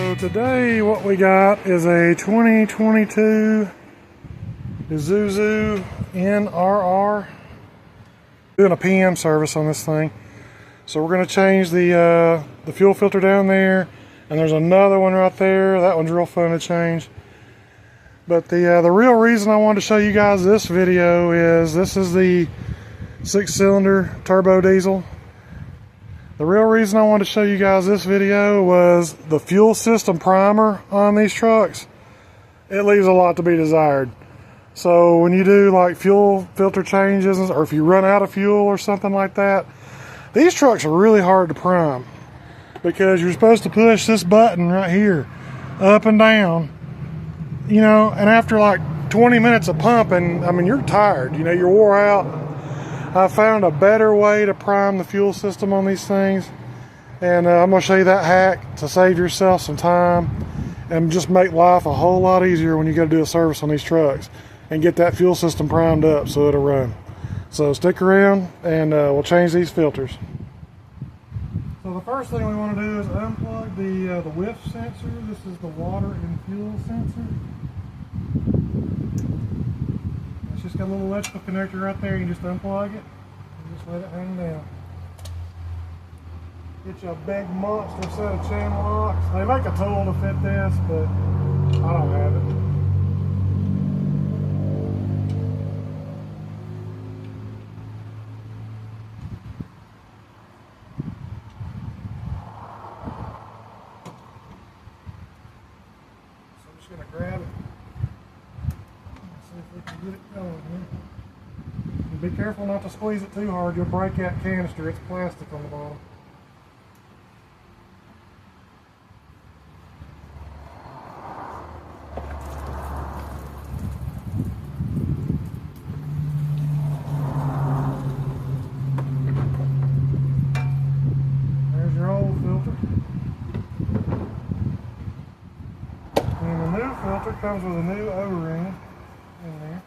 So today what we got is a 2022 Isuzu NRR. Doing a PM service on this thing. So we're going to change the fuel filter down there, and there's another one right there. That one's real fun to change. But the real reason I wanted to show you guys this video is this is the 6-cylinder turbo diesel. The real reason I wanted to show you guys this video was the fuel system primer on these trucks. It leaves a lot to be desired. So when you do like fuel filter changes, or if you run out of fuel or something like that, these trucks are really hard to prime, because you're supposed to push this button right here up and down, you know, and after like 20 minutes of pumping, I mean, you're tired, you know, you're wore out. I found a better way to prime the fuel system on these things, and I'm going to show you that hack to save yourself some time and just make life a whole lot easier when you got to do a service on these trucks and get that fuel system primed up so it'll run. So stick around and we'll change these filters. So the first thing we want to do is unplug the whiff sensor. This is the water and fuel sensor. It's just got a little electrical connector right there. You just unplug it and just let it hang down. Get you a big monster set of channel locks. They make a tool to fit this, but I don't have it. So I'm just going to grab it. See if we can get it going here. And be careful not to squeeze it too hard. You'll break that canister. It's plastic on the bottom. There's your old filter. And the new filter comes with a new O-ring in there.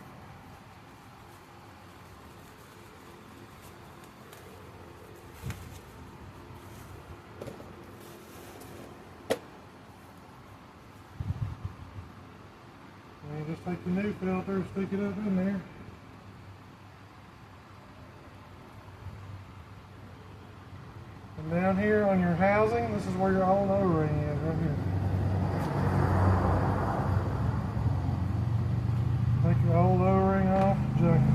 And you just take the new filter, stick it up in there. And down here on your housing, this is where your old O-ring is, right here. Take your old O-ring off, junk it.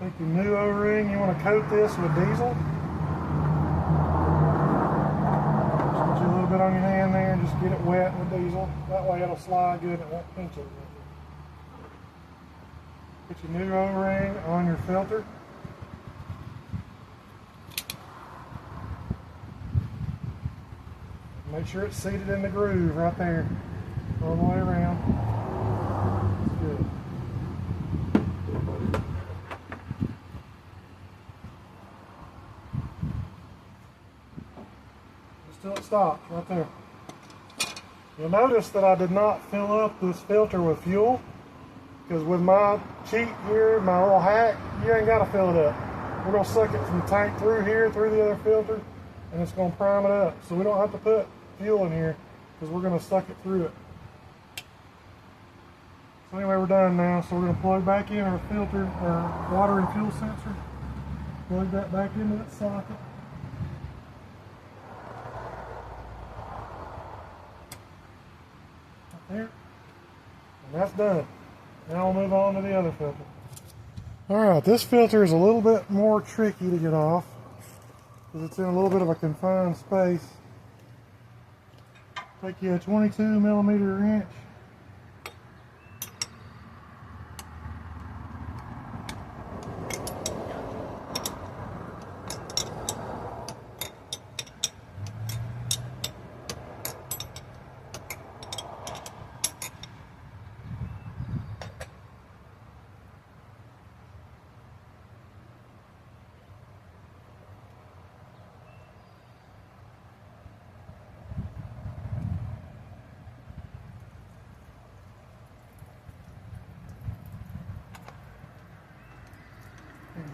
Take your new O-ring, you want to coat this with diesel. Just put you a little bit on your hand there and just get it wet with diesel. That way it'll slide good and it won't pinch it. Get your new O-ring on your filter. Make sure it's seated in the groove right there, all the way around. That's good. Just till it stops right there. You'll notice that I did not fill up this filter with fuel, because with my cheat here, my little hack, you ain't got to fill it up. We're going to suck it from the tank through here, through the other filter, and it's going to prime it up. So we don't have to put fuel in here, because we're going to suck it through it. So anyway, we're done now. So we're going to plug back in our filter, our water and fuel sensor. Plug that back into that socket. Right there. And that's done. Now we'll move on to the other filter. Alright, this filter is a little bit more tricky to get off, because it's in a little bit of a confined space. Take you a 22mm wrench.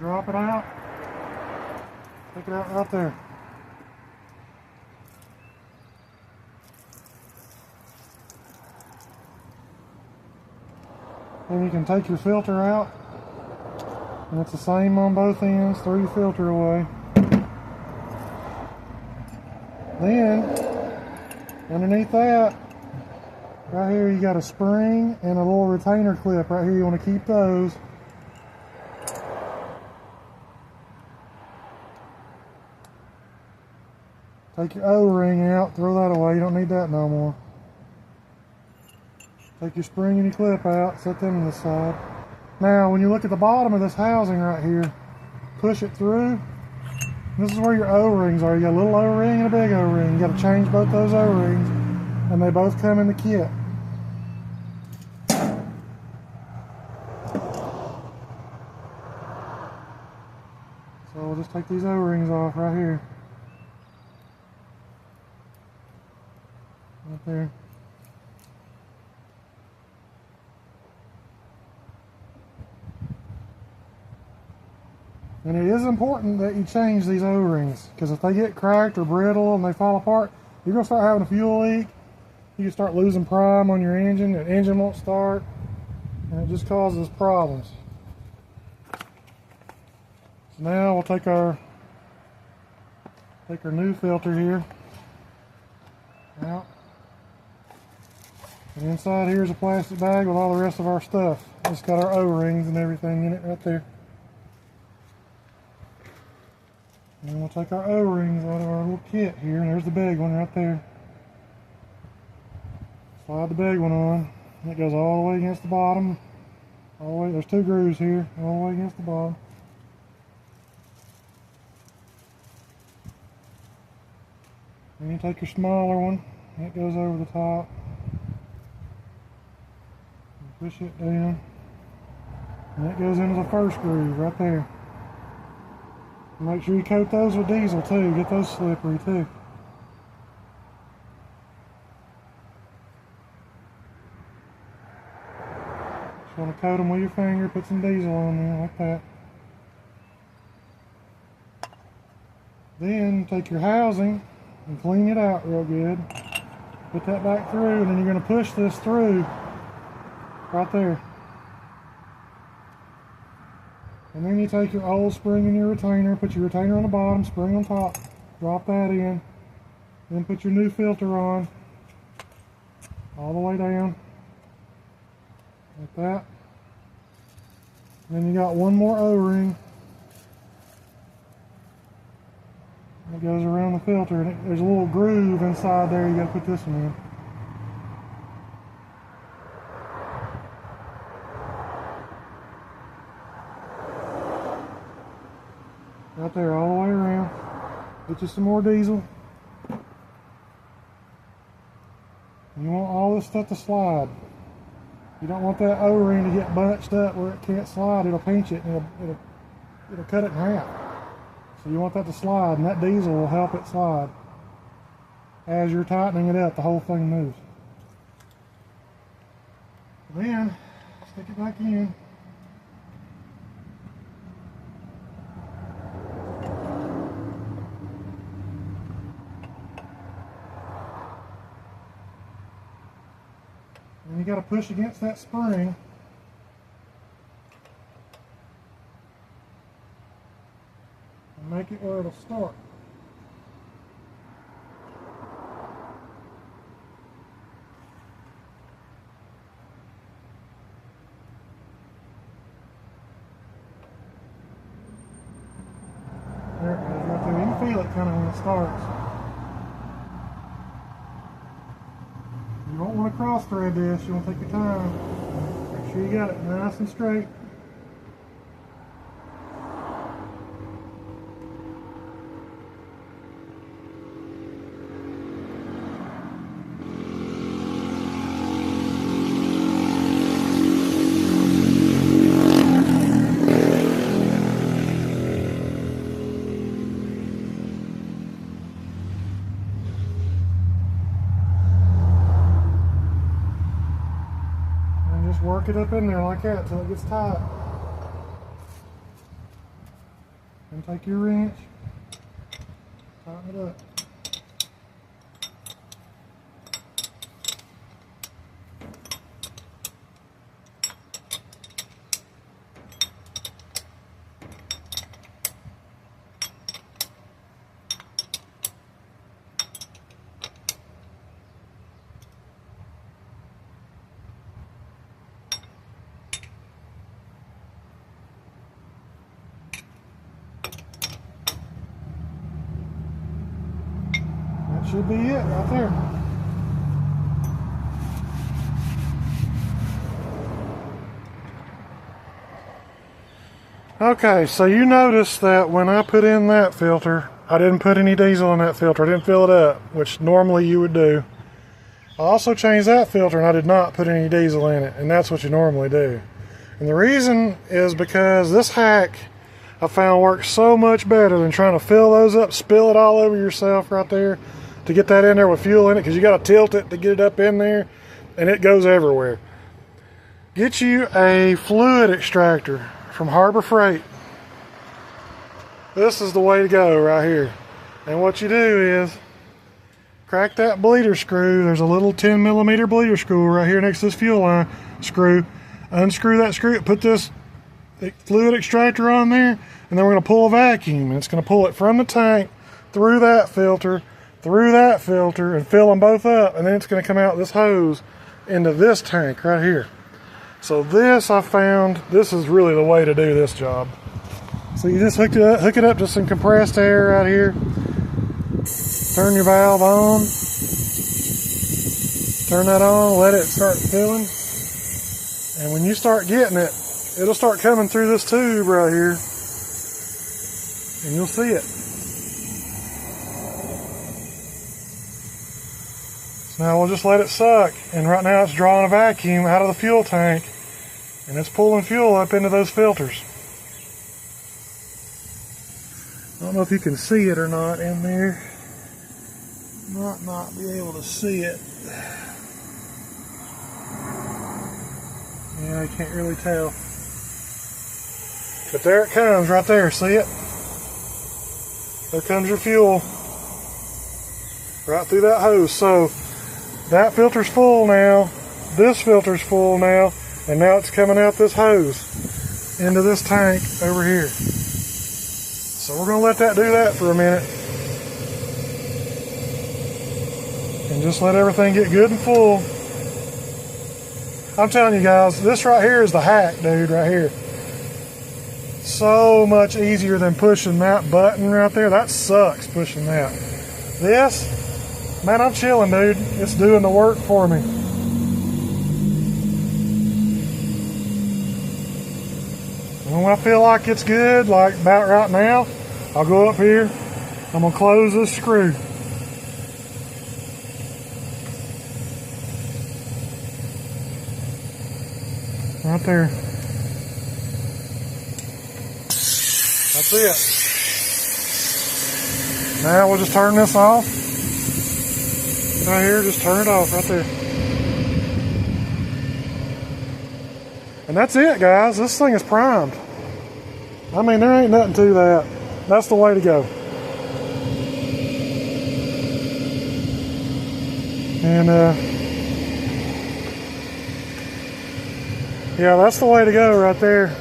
drop it out. Take it out right there. Then you can take your filter out, and it's the same on both ends. Throw your filter away. Then, underneath that, right here you got a spring and a little retainer clip right here. You want to keep those. Take your O-ring out, throw that away. You don't need that no more. Take your spring and your clip out, set them on the side. Now, when you look at the bottom of this housing right here, push it through. This is where your O-rings are. You got a little O-ring and a big O-ring. You got to change both those O-rings, and they both come in the kit. So we'll just take these O-rings off right here. Right there. And it is important that you change these O-rings, because if they get cracked or brittle and they fall apart, you're going to start having a fuel leak. You can start losing prime on your engine. The engine won't start, and it just causes problems. So now we'll take our new filter here out. And inside here is a plastic bag with all the rest of our stuff. It's got our O-rings and everything in it right there. And then we'll take our O-rings out of our little kit here, and there's the big one right there. Slide the big one on, and it goes all the way against the bottom. All the way, there's two grooves here, all the way against the bottom. Then you take your smaller one, and it goes over the top. And push it down, and it goes into the first groove right there. Make sure you coat those with diesel too, get those slippery too. Just want to coat them with your finger, put some diesel on there like that. Then take your housing and clean it out real good. Put that back through, and then you're going to push this through right there. And then you take your old spring and your retainer, put your retainer on the bottom, spring on top, drop that in, then put your new filter on, all the way down, like that. Then you got one more O-ring that goes around the filter, and there's a little groove inside there. You got to put this one in. Right there, all the way around. Get you some more diesel. You want all this stuff to slide. You don't want that O-ring to get bunched up where it can't slide. It'll pinch it, and it'll cut it in half. So you want that to slide, and that diesel will help it slide. As you're tightening it up, the whole thing moves. Then, stick it back in. And you got to push against that spring. And make it where it'll start. There it goes right there. You can feel it kind of when it starts. You don't want to cross thread this, you want to take your time. Make sure you got it nice and straight. Work it up in there like that until it gets tight. Take your wrench, tighten it up. That should be it right there. Okay, so you notice that when I put in that filter, I didn't put any diesel in that filter. I didn't fill it up, which normally you would do. I also changed that filter and I did not put any diesel in it, and that's what you normally do. And the reason is because this hack I found works so much better than trying to fill those up, spill it all over yourself right there to get that in there with fuel in it, because you got to tilt it to get it up in there and it goes everywhere. Get you a fluid extractor from Harbor Freight. This is the way to go right here. And what you do is crack that bleeder screw. There's a little 10mm bleeder screw right here next to this fuel line screw. Unscrew that screw, put this fluid extractor on there, and then we're going to pull a vacuum, and it's going to pull it from the tank through that filter, and fill them both up, and then it's going to come out this hose into this tank right here. So this, I found, this is really the way to do this job. So you just hook it up to some compressed air right here. Turn your valve on. Turn that on, let it start filling. And when you start getting it, it'll start coming through this tube right here. And you'll see it. So now we'll just let it suck. And right now it's drawing a vacuum out of the fuel tank. And it's pulling fuel up into those filters. I don't know if you can see it or not in there. Might not be able to see it. Yeah, I can't really tell. But there it comes right there, see it? There comes your fuel. Right through that hose. So that filter's full now. This filter's full now. And now it's coming out this hose into this tank over here. So we're going to let that do that for a minute. And just let everything get good and full. I'm telling you guys, this right here is the hack, dude, right here. So much easier than pushing that button right there. That sucks, pushing that. This, man, I'm chilling, dude. It's doing the work for me. And when I feel like it's good, like about right now, I'll go up here. I'm going to close this screw. Right there. That's it. Now we'll just turn this off. Right here, just turn it off right there. And that's it, guys. This thing is primed. I mean, there ain't nothing to that. That's the way to go. And yeah, that's the way to go right there.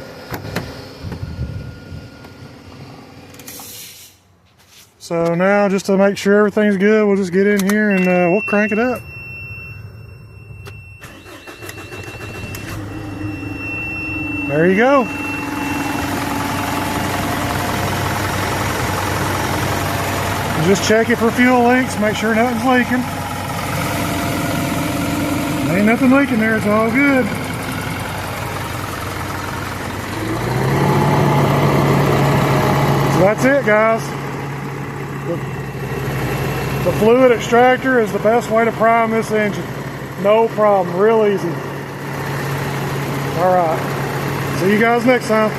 So now, just to make sure everything's good, we'll just get in here and we'll crank it up. There you go. Just check it for fuel leaks, make sure nothing's leaking. Ain't nothing leaking there, it's all good. So that's it, guys. The fluid extractor is the best way to prime this engine. No problem, real easy. All right, see you guys next time.